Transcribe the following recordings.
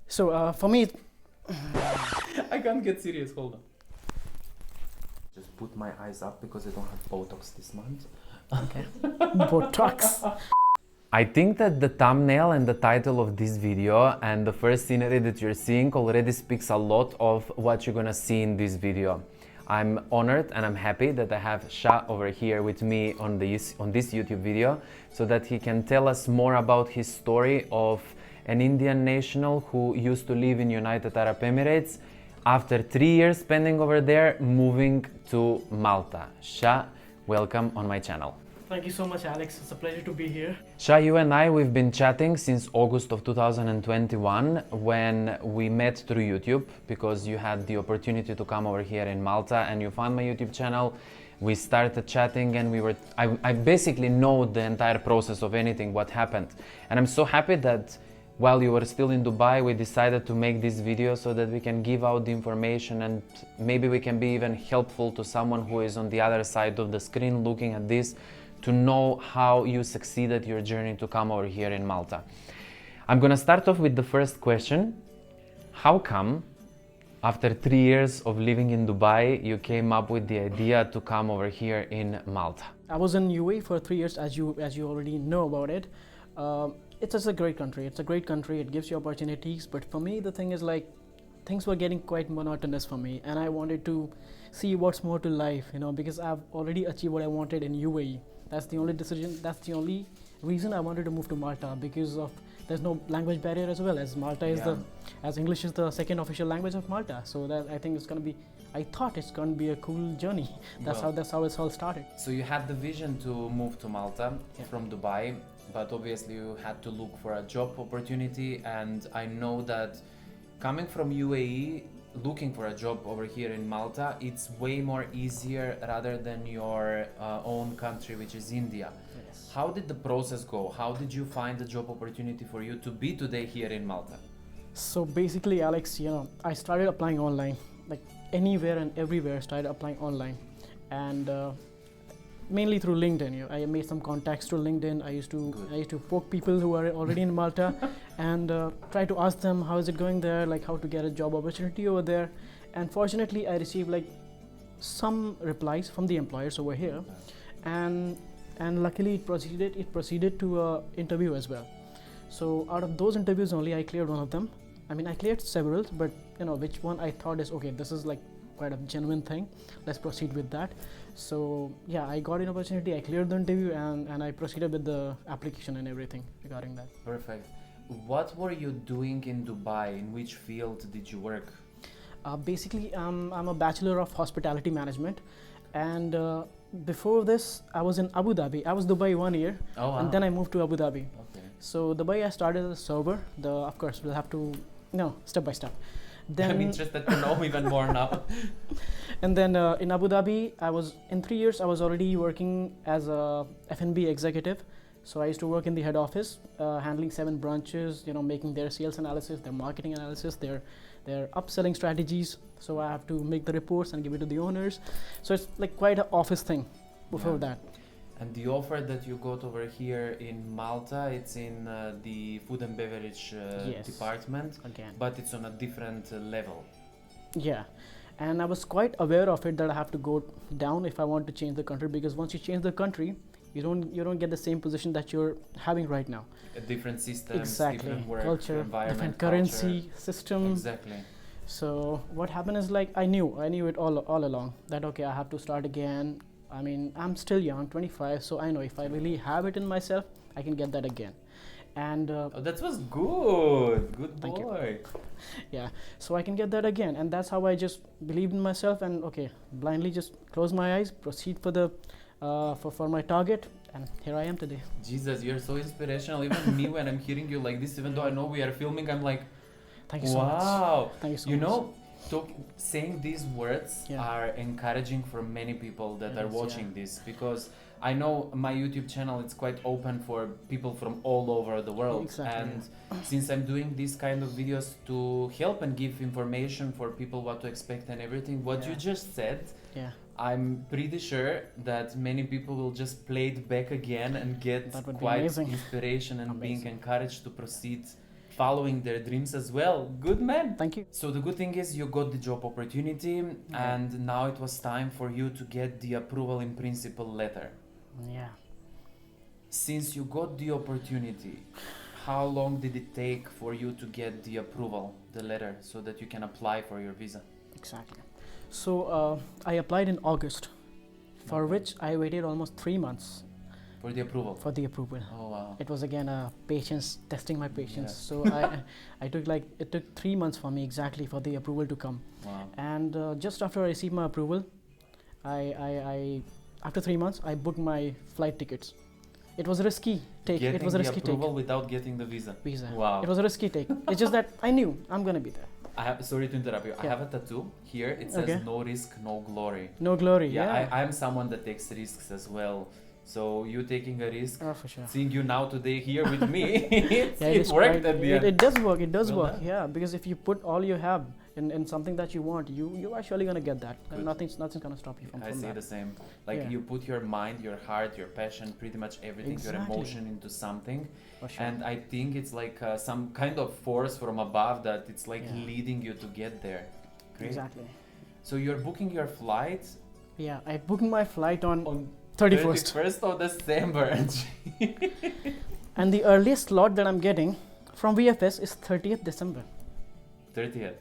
So for me, I can't get serious, hold on. Just put my eyes up because I don't have Botox this month. okay, Botox. I think that the thumbnail and the title of this video and the first scenery that you're seeing already speaks a lot of what you're gonna see in this video. I'm honored and I'm happy that I have Shah over here with me on this YouTube video so that he can tell us more about his story of an Indian national who used to live in United Arab Emirates. After 3 years spending over there, moving to Malta. Shah, welcome on my channel. Thank you so much, Alex. It's a pleasure to be here. Shah, you and I, we've been chatting since August of 2021 when we met through YouTube because you had the opportunity to come over here in Malta and you found my YouTube channel. We started chatting and I basically know the entire process of anything, what happened. And I'm so happy that while you were still in Dubai, we decided to make this video so that we can give out the information and maybe we can be even helpful to someone who is on the other side of the screen looking at this to know how you succeeded your journey to come over here in Malta. I'm gonna start off with the first question. How come after 3 years of living in Dubai, you came up with the idea to come over here in Malta? I was in UAE for 3 years, as you already know about it. It's just a great country. It's a great country. It gives you opportunities. But for me, the thing is like, things were getting quite monotonous for me, and I wanted to see what's more to life, because I've already achieved what I wanted in UAE. That's the only decision. That's the only reason I wanted to move to Malta, because of there's no language barrier as well, as Malta is as English is the second official language of Malta. So that I think it's gonna be. I thought it's gonna be a cool journey. That's how it's all started. So you had the vision to move to Malta from Dubai, but obviously you had to look for a job opportunity, and I know that coming from UAE, looking for a job over here in Malta, it's way more easier rather than your own country, which is India. Yes. How did the process go? How did you find a job opportunity for you to be today here in Malta? So basically, Alex, I started applying online, like anywhere and everywhere. Started applying online, and mainly through LinkedIn. I made some contacts through LinkedIn. I used to poke people who are already in Malta, and try to ask them how is it going there, like how to get a job opportunity over there. And fortunately, I received like some replies from the employers over here, and luckily it proceeded to a interview as well. So out of those interviews only, I cleared one of them. I mean, I cleared several, but which one I thought is okay, this is like quite a genuine thing, let's proceed with that. So yeah, I got an opportunity, I cleared the interview, and I proceeded with the application and everything regarding that. Perfect. What were you doing in Dubai? In which field did you work? Basically, I'm a Bachelor of Hospitality Management, and before this I was in Abu Dhabi. I was Dubai 1 year, and then I moved to Abu Dhabi. Okay. So Dubai I started as a server. Of course we'll have to step by step. Then I'm interested to know even more now. And then in Abu Dhabi, in 3 years I was already working as a F&B executive. So I used to work in the head office, handling 7 branches, making their sales analysis, their marketing analysis, their upselling strategies. So I have to make the reports and give it to the owners. So it's like quite an office thing before that. And the offer that you got over here in Malta, it's in the food and beverage department, Again. but it's on a different level. Yeah, and I was quite aware of it that I have to go down if I want to change the country, because once you change the country, you don't get the same position that you're having right now. A different system, different work, culture, environment, different currency, system. Exactly. So what happened is like I knew it all along that okay, I have to start again. I mean, I'm still young, 25, so I know if I really have it in myself, I can get that again. And that was good boy. Yeah, so I can get that again, and that's how I just believed in myself, and okay, blindly just close my eyes, proceed for the for my target, and here I am today. Jesus, you're so inspirational. Even me, when I'm hearing you like this, even though I know we are filming, I'm like, thank you so much. Wow. Thank you so much. Saying these words are encouraging for many people that are watching this, because I know my YouTube channel, it's quite open for people from all over the world. Exactly. And since I'm doing these kind of videos to help and give information for people what to expect and everything, what you just said, I'm pretty sure that many people will just play it back again and get quite inspiration and being encouraged to proceed following their dreams as well. Good man. Thank you. So the good thing is you got the job opportunity, and now it was time for you to get the approval in principle letter. Yeah. Since you got the opportunity, how long did it take for you to get the approval, the letter, so that you can apply for your visa? Exactly. So I applied in August, for which I waited almost 3 months For the approval? for the approval. Oh wow. It was again patience, testing my patience. Yeah. So I took it took 3 months for me exactly for the approval to come. Wow. And just after I received my approval, I after 3 months I booked my flight tickets. It was a risky take. Getting It was a risky the approval take. without getting the visa. Visa. Wow. It was a risky take. It's just that I knew I'm gonna be there. Sorry to interrupt you. I Yeah. have a tattoo here. It says Okay. no risk, no glory. No glory. Yeah, Yeah. I'm someone that takes risks as well. So you taking a risk, Oh, for sure. seeing you now today here with me, Yeah, it is worked quite- at the end. It does work. It does Well work. done. Yeah, because if you put all you have in something that you want, you are surely gonna get that. Good. Nothing's gonna stop you from I say that. the same. Like Yeah. you put your mind, your heart, your passion, pretty much everything, your Exactly. emotion into something. For sure. And I think it's like some kind of force from above that it's like Yeah. leading you to get there. Great. Exactly. So you're booking your flight Yeah, I booked my flight on on 31st. 31st of December. And the earliest slot that I'm getting from VFS is 30th December. 30th.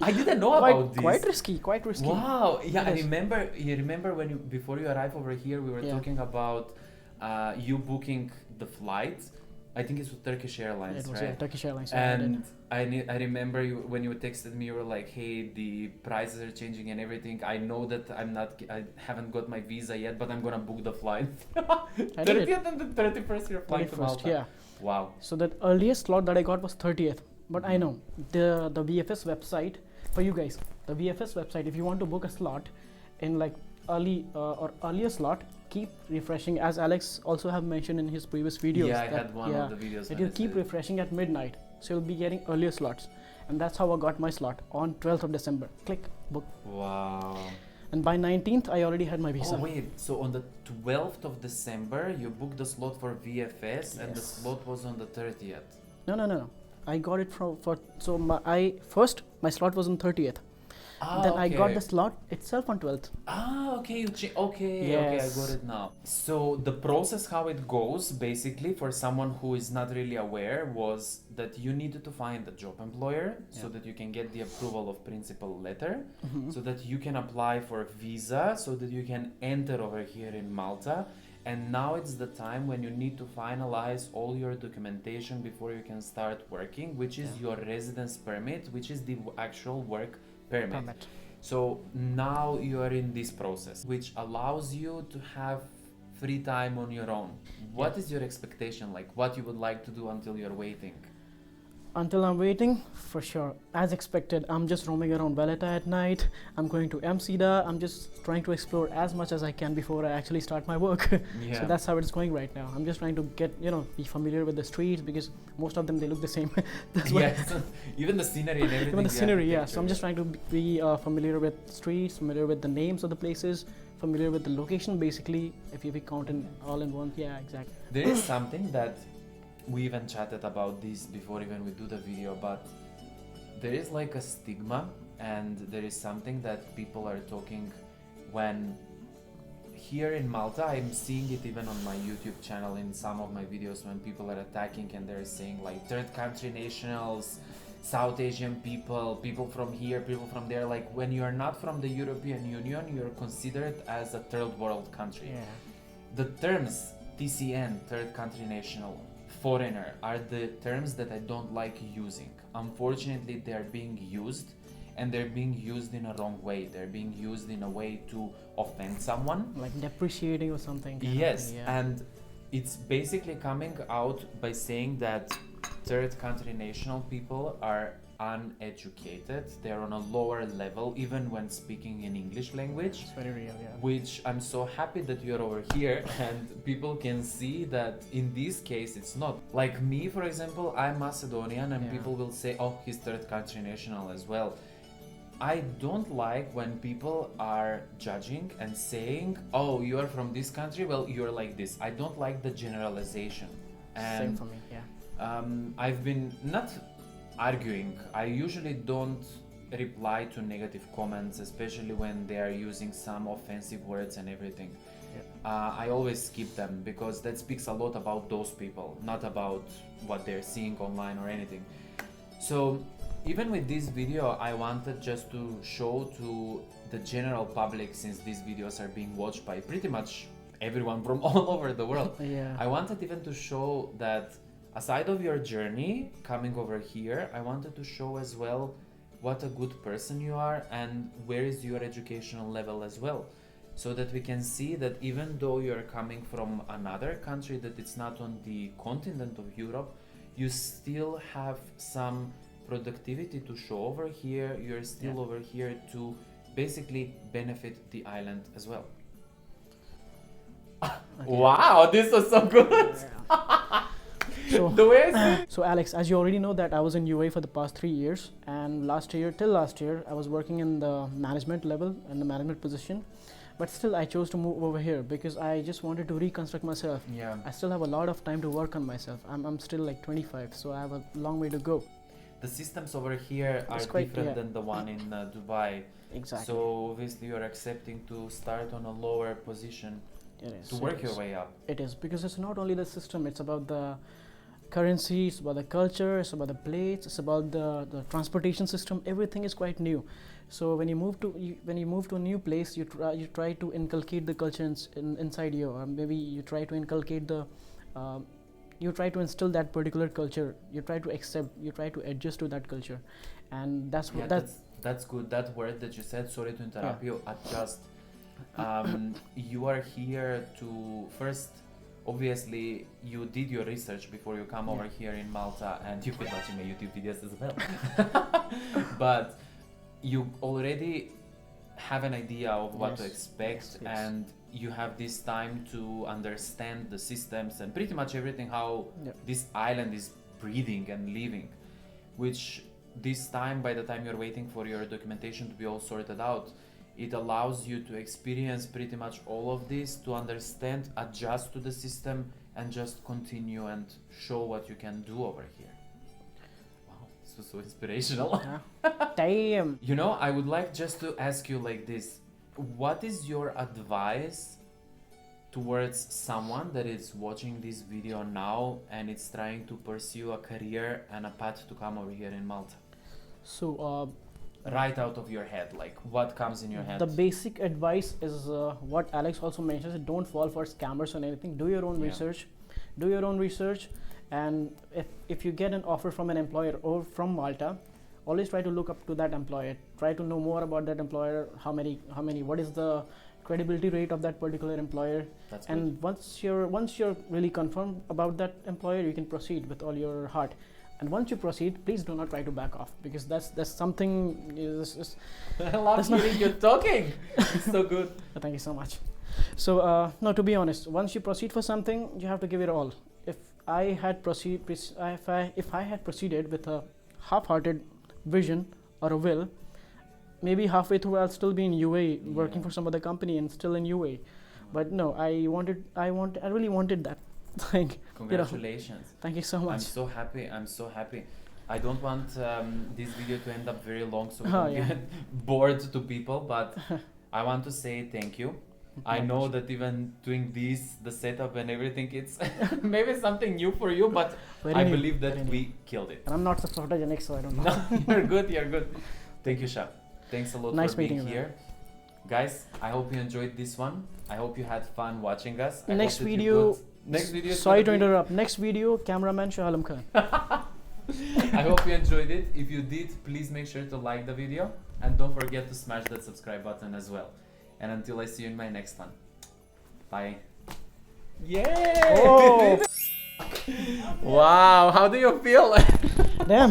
I didn't know Quite, about this. quite risky, quite risky. Wow. Yeah, I It is. remember. You remember when before you arrived over here, we were Yeah. talking about you booking the flight. I think it's with Turkish Airlines, It was right? Turkish Airlines. yeah, I did. And I remember you, when you texted me, you were like, "Hey, the prices are changing and everything. I know that I haven't got my visa yet, but I'm gonna book the flight." I did it. 30th and the 31st, you're flying to 31st, Malta. yeah. Wow. So that earliest slot that I got was 30th. But I know the VFS website for you guys. The VFS website. If you want to book a slot in like early or earlier slot, keep refreshing. As Alex also have mentioned in his previous videos. Yeah, I that- had one yeah, of the videos. that when you I keep said it. refreshing at midnight, so you'll be getting earlier slots. And that's how I got my slot on 12th of December. Click book. Wow. And by 19th, I already had my visa. Oh wait, so on the 12th of December, you booked the slot for VFS, and the Yes. slot was on the 30th. No. I got it so my slot was on 30th. Then I got the slot itself on 12th. Okay, okay, I Yes. got it now. So the process, how it goes, basically, for someone who is not really aware, was that you needed to find a job employer so that you can get the approval of principal letter, so that you can apply for a visa, so that you can enter over here in Malta. And now it's the time when you need to finalize all your documentation before you can start working, which is your residence permit, which is the actual work permit. So now you are in this process, which allows you to have free time on your own. What is your expectation, like what you would like to do until you're waiting? Until I'm waiting, for sure. As expected, I'm just roaming around Valletta at night. I'm going to MCDA. I'm just trying to explore as much as I can before I actually start my work. Yeah. So that's how it's going right now. I'm just trying to get, be familiar with the streets because most of them, they look the same. That's why. Yes, even the scenery and everything. Even the scenery, yeah. architecture, So I'm just trying to be familiar with streets, familiar with the names of the places, familiar with the location basically. If you count in all in one, yeah, exactly. There is something that we even chatted about this before even we do the video, but there is like a stigma, and there is something that people are talking when here in Malta. I'm seeing it even on my YouTube channel in some of my videos when people are attacking and they're saying like third country nationals, South Asian people from here, people from there. Like when you are not from the European Union, you're considered as a third world country. Yeah. The terms TCN, third country national, foreigner, are the terms that I don't like using. Unfortunately, they're being used, and they're being used in a wrong way. They're being used in a way to offend someone. Like depreciating or something. kind of Yes, thing, yeah. and it's basically coming out by saying that third country national people are uneducated. They're on a lower level, even when speaking in English language. It's very real, yeah. Which I'm so happy that you're over here and people can see that in this case it's not. Like me, for example, I'm Macedonian and Yeah. people will say, oh, he's third country national as well. I don't like when people are judging and saying, oh, you are from this country, well, you're like this. I don't like the generalization. Same And for me, yeah. I've been not arguing. I usually don't reply to negative comments, especially when they are using some offensive words and everything. I always skip them because that speaks a lot about those people, not about what they're seeing online or anything. So even with this video, I wanted just to show to the general public, since these videos are being watched by pretty much everyone from all over the world. Yeah. I wanted even to show that aside of your journey coming over here, I wanted to show as well what a good person you are and where is your educational level as well, so that we can see that even though you're coming from another country that it's not on the continent of Europe, you still have some productivity to show over here. You're still over here to basically benefit the island as well. Okay. Wow, this was so good. So, the way I see so Alex, as you already know that I was in UAE for the past 3 years, and till last year I was working in the management level and the management position, but still I chose to move over here because I just wanted to reconstruct myself. Yeah. I still have a lot of time to work on myself. I'm still like 25, so I have a long way to go. The systems over here are different than the one in Dubai. Exactly. So obviously you're accepting to start on a lower position to work your way up. It is, because it's not only the system, it's about the currency, it's about the culture, it's about the plates, it's about the transportation system. Everything is quite new. So when you move to a new place, you try to inculcate the culture inside you, or maybe you try to inculcate you try to instill that particular culture. You try to accept, you try to adjust to that culture, and that's good. That word that you said, sorry to interrupt you, adjust. You are here to first, obviously you did your research before you come over here in Malta, and you've been watching my YouTube videos as well. But you already have an idea of what to expect, and you have this time to understand the systems and pretty much everything, how this island is breathing and living, which this time, by the time you're waiting for your documentation to be all sorted out, it allows you to experience pretty much all of this, to understand, adjust to the system, and just continue and show what you can do over here. Wow, this was so inspirational. Damn. You know, I would like just to ask you like this. What is your advice towards someone that is watching this video now and it's trying to pursue a career and a path to come over here in Malta? So, right out of your head, like what comes in your head? The basic advice is what Alex also mentions: don't fall for scammers or anything. Do your own research. Do your own research, and if you get an offer from an employer or from Malta, always try to look up to that employer. Try to know more about that employer. What is the credibility rate of that particular employer? That's and good. once you're really confirmed about that employer, you can proceed with all your heart. And once you proceed, please do not try to back off, because that's something. I love hearing you talking. It's so good. Thank you so much. So no, to be honest, once you proceed for something, you have to give it all. If I had proceeded with a half-hearted vision or a will, maybe halfway through I'll still be in UAE working for some other company and still in UAE. But no, I really wanted that thing. Congratulations. Thank you so much. I'm so happy. I don't want this video to end up very long, so we don't get bored to people, but I want to say thank you. I know that even doing this, the setup and everything, it's maybe something new for you, but I believe that we killed it. And I'm not so photogenic, so I don't know. No, you're good. Thank you, Shah. Thanks a lot for being here. Guys, I hope you enjoyed this one. I hope you had fun watching us. Next video. Sorry to interrupt. Next video, cameraman Shah Alam Khan. I hope you enjoyed it. If you did, please make sure to like the video and don't forget to smash that subscribe button as well. And until I see you in my next one. Bye. Yay! Oh. Wow, how do you feel? Damn.